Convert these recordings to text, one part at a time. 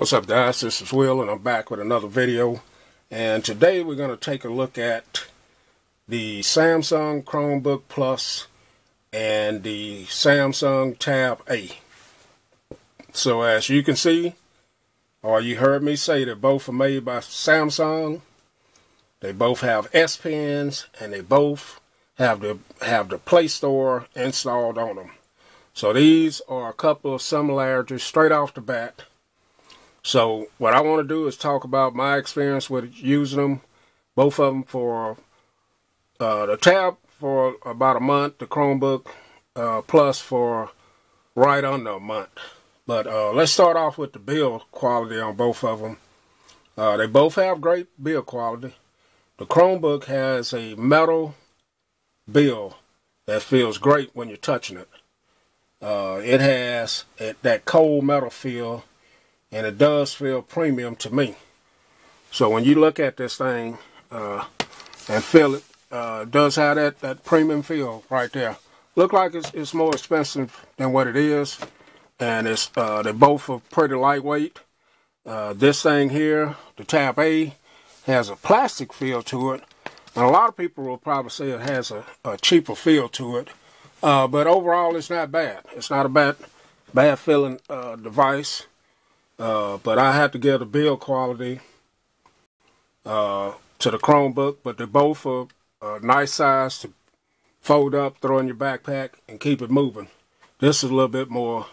What's up, guys? This is Will, and I'm back with another video. And today we're going to take a look at the Samsung Chromebook Plus and the Samsung Tab A. So as you can see, or you heard me say, that both are made by Samsung. They both have S Pens, and they both have the Play Store installed on them. So these are a couple of similarities straight off the bat. So what I want to do is talk about my experience with using them, both of them for the Tab for about a month, the Chromebook Plus for right under a month. But let's start off with the build quality on both of them. They both have great build quality. The Chromebook has a metal build that feels great when you're touching it. It has that cold metal feel, and it does feel premium to me. So when you look at this thing and feel it, does have that premium feel right there. Look like it's more expensive than what it is, and they both are pretty lightweight. This thing here, the Tab A, has a plastic feel to it, and a lot of people will probably say it has a cheaper feel to it. But overall, it's not bad. It's not a bad feeling device. But I have to give the build quality to the Chromebook. But they both are nice size to fold up, throw in your backpack, and keep it moving. This is a little bit more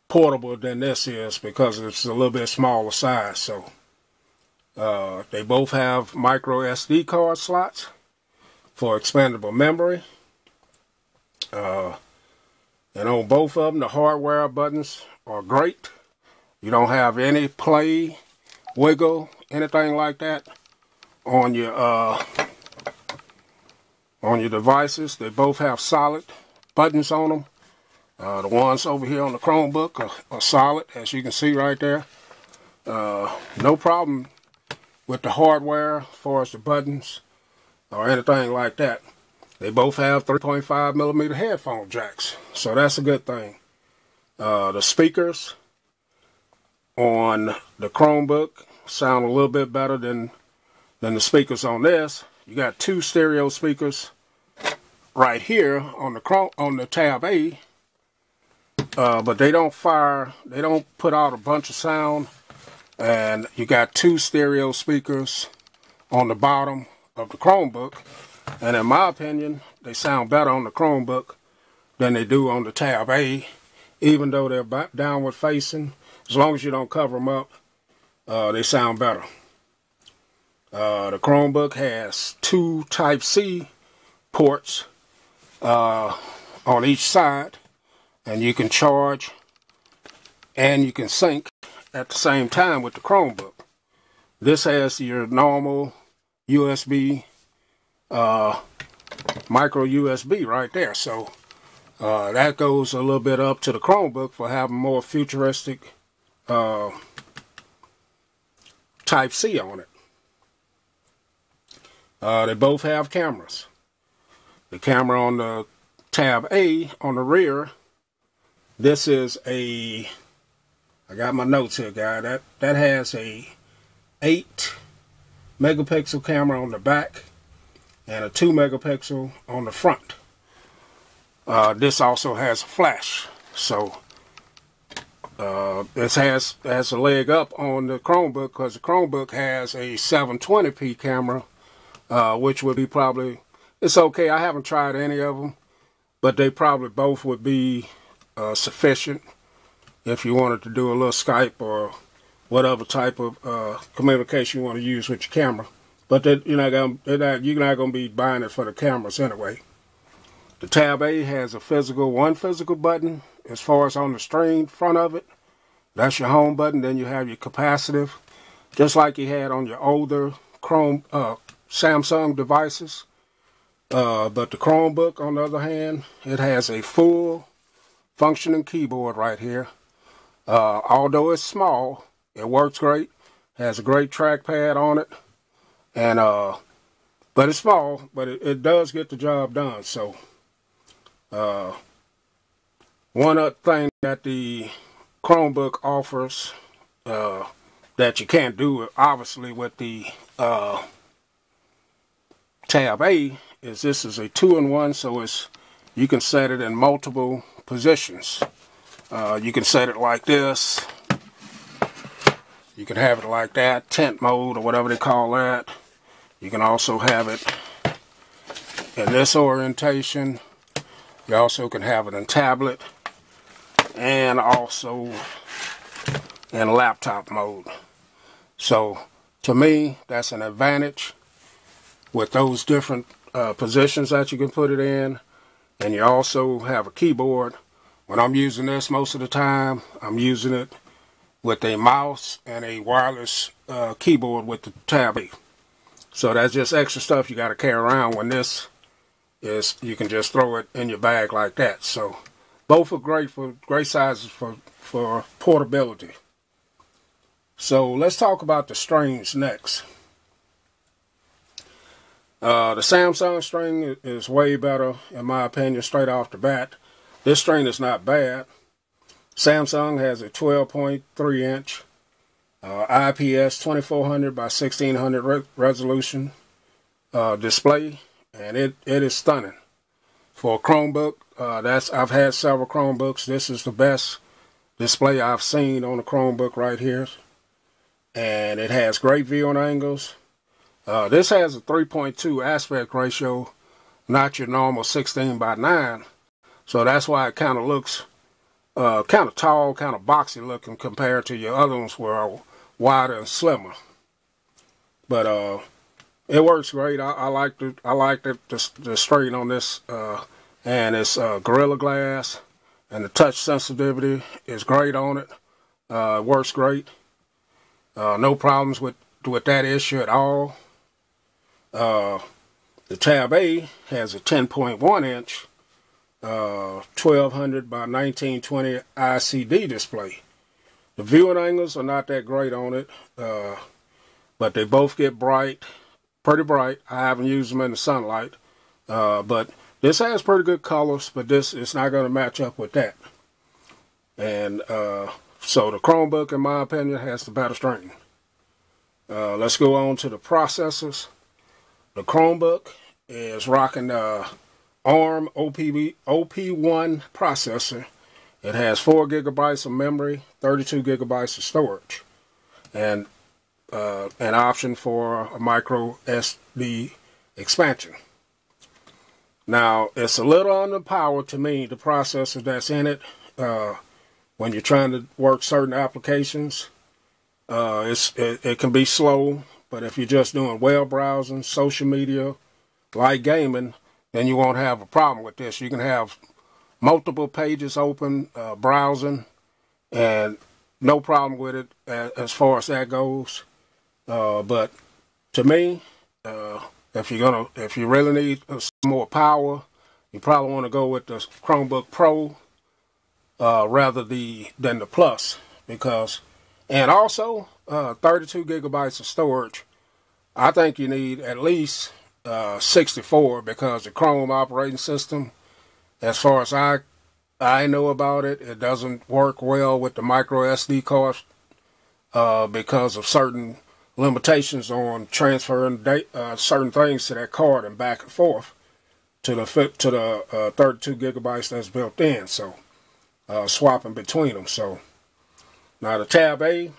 portable than this is because it's a little bit smaller size. So they both have micro SD card slots for expandable memory. And on both of them, the hardware buttons are great. You don't have any play, wiggle, anything like that on your devices. They both have solid buttons on them. The ones over here on the Chromebook are solid, as you can see right there. No problem with the hardware as far as the buttons or anything like that. They both have 3.5mm headphone jacks, so that's a good thing. The speakers on the Chromebook sound a little bit better than the speakers on this. You got two stereo speakers right here on the Tab A, but they don't put out a bunch of sound. And you got two stereo speakers on the bottom of the Chromebook. And in my opinion, they sound better on the Chromebook than they do on the Tab A, even though they're downward facing. As long as you don't cover them up, they sound better. The Chromebook has two Type-C ports on each side, and you can charge and you can sync at the same time with the Chromebook. This has your normal USB micro USB right there, so that goes a little bit up to the Chromebook for having more futuristic Type-C on it. They both have cameras. The camera on the Tab A on the rear, this is I got my notes here, guy. That has a 8-megapixel camera on the back and a 2-megapixel on the front. This also has a flash, so this has a leg up on the Chromebook because the Chromebook has a 720p camera, which would be probably, it's okay. I haven't tried any of them, but they probably both would be sufficient if you wanted to do a little Skype or whatever type of communication you want to use with your camera. But you're not going to be buying it for the cameras anyway. The Tab A has one physical button as far as on the screen front of it. That's your home button. Then you have your capacitive, just like you had on your older Samsung devices. But the Chromebook, on the other hand, it has a full functioning keyboard right here. Although it's small, it works great. Has a great trackpad on it. And but it's small, but it does get the job done. So one other thing that the Chromebook offers that you can't do obviously with the Tab A is this is a 2-in-1, so you can set it in multiple positions. You can set it like this. You can have it like that, tent mode or whatever they call that. You can also have it in this orientation. You also can have it in tablet and also in laptop mode. So to me, that's an advantage with those different positions that you can put it in. And you also have a keyboard. When I'm using this most of the time, I'm using it with a mouse and a wireless keyboard with the Tab A. So that's just extra stuff you got to carry around. When this is, you can just throw it in your bag like that. So both are great sizes for portability. So let's talk about the strings next. The Samsung string is way better in my opinion straight off the bat. This string is not bad. Samsung has a 12.3 inch IPS 2400 by 1600 resolution display, and it is stunning. For a Chromebook, I've had several Chromebooks. This is the best display I've seen on a Chromebook right here. And it has great viewing angles. This has a 3.2 aspect ratio, not your normal 16:9. So that's why it kind of looks kind of tall, kind of boxy looking compared to your other ones where are wider and slimmer. But it works great. I like the strain on this, and it's Gorilla Glass, and the touch sensitivity is great on it. It works great. No problems with that issue at all. The Tab A has a 10.1 inch 1200 by 1920 ICD display. The viewing angles are not that great on it, but they both get bright, pretty bright. I haven't used them in the sunlight, but this has pretty good colors, but this is not going to match up with that. And so the Chromebook, in my opinion, has the better string. Let's go on to the processors. The Chromebook is rocking the ARM OP1 processor. It has 4 gigabytes of memory, 32 gigabytes of storage, and an option for a micro SD expansion. Now, it's a little underpowered to me, the processor that's in it, when you're trying to work certain applications. It can be slow, but if you're just doing web browsing, social media, light gaming, then you won't have a problem with this. You can have multiple pages open, browsing, and no problem with it as far as that goes. But to me, if you really need some more power, you probably want to go with the Chromebook Pro rather than the Plus, because, and also 32 gigabytes of storage. I think you need at least 64, because the Chrome operating system, as far as I know about it, it doesn't work well with the micro SD cards because of certain limitations on transferring certain things to that card and back and forth to the 32 gigabytes that's built in. So swapping between them. So now the Tab A,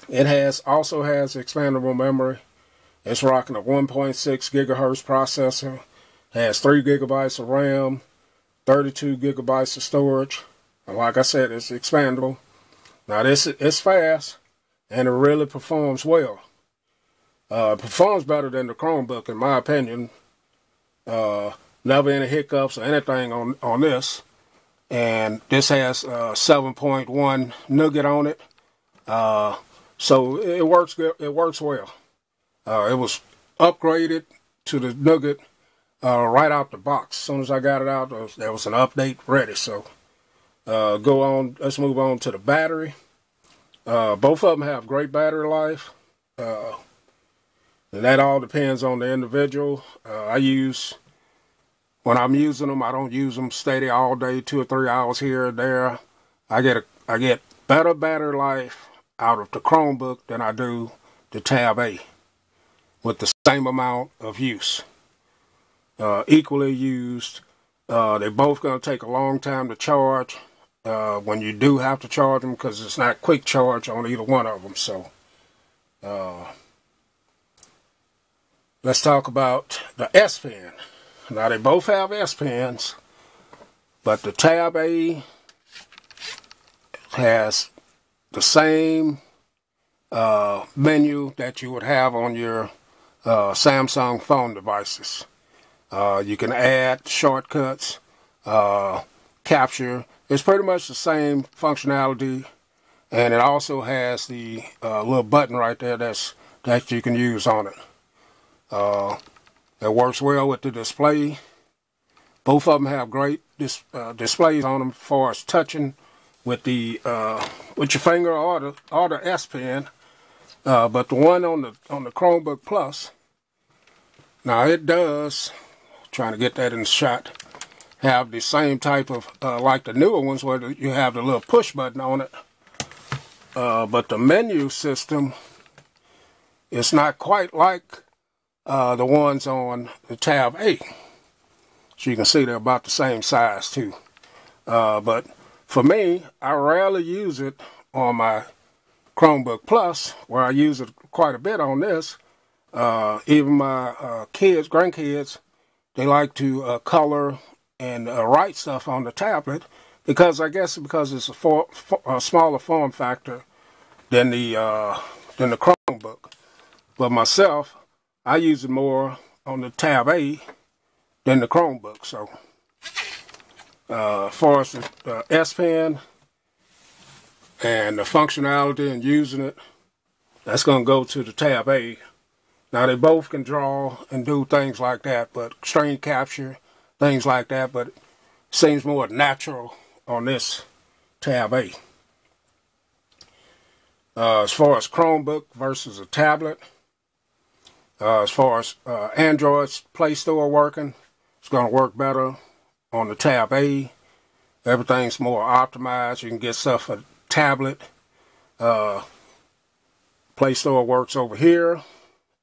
it also has expandable memory. It's rocking a 1.6 gigahertz processor, has 3 gigabytes of RAM, 32 gigabytes of storage. And like I said, it's expandable. Now it's fast, and it really performs well. It performs better than the Chromebook, in my opinion. Never any hiccups or anything on this. And this has 7.1 Nougat on it. So it works good. It works well. It was upgraded to the Nougat right out the box. As soon as I got it out, there was an update ready. So let's move on to the battery. Both of them have great battery life. And that all depends on the individual. When I'm using them, I don't use them steady all day, 2 or 3 hours here or there. I get I get better battery life out of the Chromebook than I do the Tab A with the same amount of use. Equally used. They're both going to take a long time to charge when you do have to charge them, because it's not quick charge on either one of them. So let's talk about the S Pen. Now they both have S Pens, but the Tab A has the same menu that you would have on your Samsung phone devices. You can add shortcuts, capture. It's pretty much the same functionality, and it also has the little button right there that you can use on it. It works well with the display. Both of them have great displays on them as far as touching with with your finger or the S Pen. But the one on the Chromebook Plus, now it does, trying to get that in the shot, have the same type of like the newer ones where you have the little push button on it. But the menu system is not quite like the ones on the Tab A. So you can see they're about the same size too. But for me, I rarely use it on my Chromebook Plus, where I use it quite a bit on this. Even my grandkids, they like to color and write stuff on the tablet, because I guess because it's a smaller form factor than the Chromebook. But myself, I use it more on the Tab A than the Chromebook. So as far as the S Pen and the functionality and using it, that's going to go to the Tab A. Now they both can draw and do things like that, but screen capture, things like that, but it seems more natural on this Tab A. As far as Chromebook versus a tablet, as far as Android's Play Store working, it's going to work better on the Tab A. Everything's more optimized. You can get stuff for tablet. Play Store works over here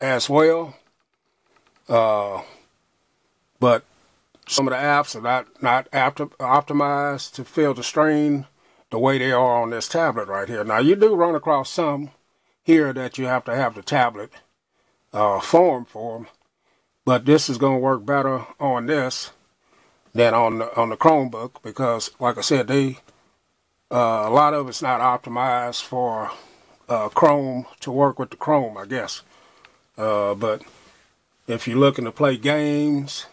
as well. But some of the apps are not optimized to fill the screen the way they are on this tablet right here. Now you do run across some here that you have to have the tablet form for them, but this is going to work better on this than on the Chromebook, because like I said, a lot of it's not optimized for Chrome to work with the Chrome, I guess. But if you're looking to play games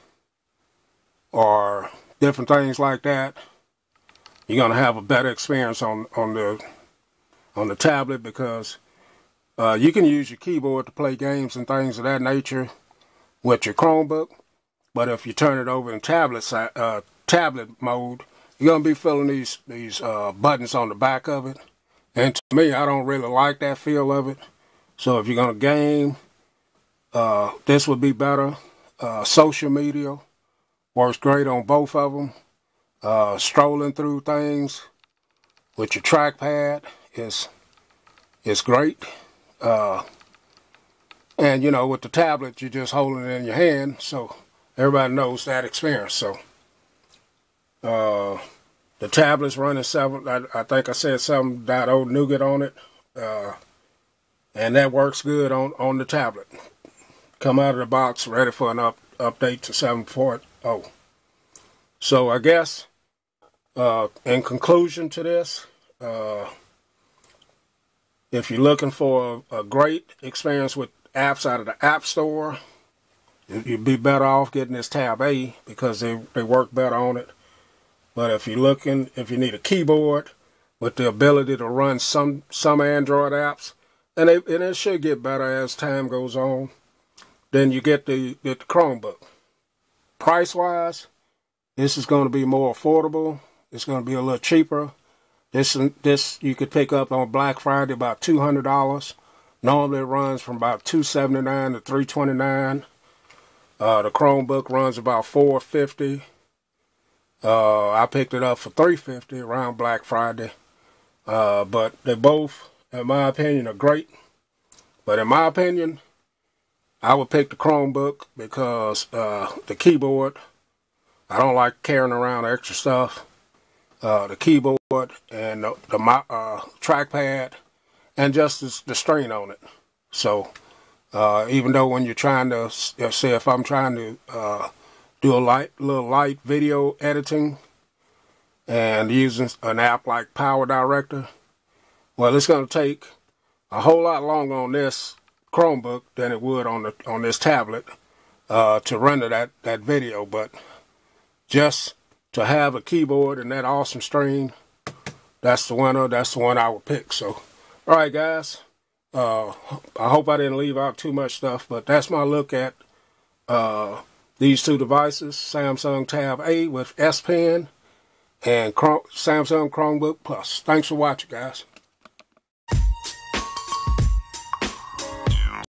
or different things like that, you're going to have a better experience on the tablet, because you can use your keyboard to play games and things of that nature with your Chromebook. But if you turn it over in tablet mode, you're going to be feeling these buttons on the back of it. And to me, I don't really like that feel of it. So if you're going to game, this would be better. Social media works great on both of them. Strolling through things with your trackpad is great. And you know, with the tablet, you're just holding it in your hand, so everybody knows that experience. So the tablet's running I think I said 7.0 Nougat on it, and that works good on the tablet. Come out of the box ready for an update to 7.0. So I guess in conclusion to this, if you're looking for a great experience with apps out of the App Store, you'd be better off getting this Tab A, because they work better on it. But if you need a keyboard with the ability to run some Android apps, and it should get better as time goes on, then you get the Chromebook. Price-wise, this is going to be more affordable. It's going to be a little cheaper. This you could pick up on Black Friday about $200. Normally it runs from about $279 to $329. The Chromebook runs about $450. I picked it up for $350 around Black Friday. but they both, in my opinion, are great. But in my opinion, I would pick the Chromebook because the keyboard, I don't like carrying around extra stuff. The keyboard and the trackpad and just the screen on it. So even though when you're trying to, say if I'm trying to do a little light video editing and using an app like Power Director, well, it's going to take a whole lot longer on this Chromebook than it would on this tablet to render that video. But just to have a keyboard and that awesome screen, that's the winner. That's the one I would pick. So, all right, guys. I hope I didn't leave out too much stuff, but that's my look at these two devices: Samsung Tab A with S Pen and Samsung Chromebook Plus. Thanks for watching, guys.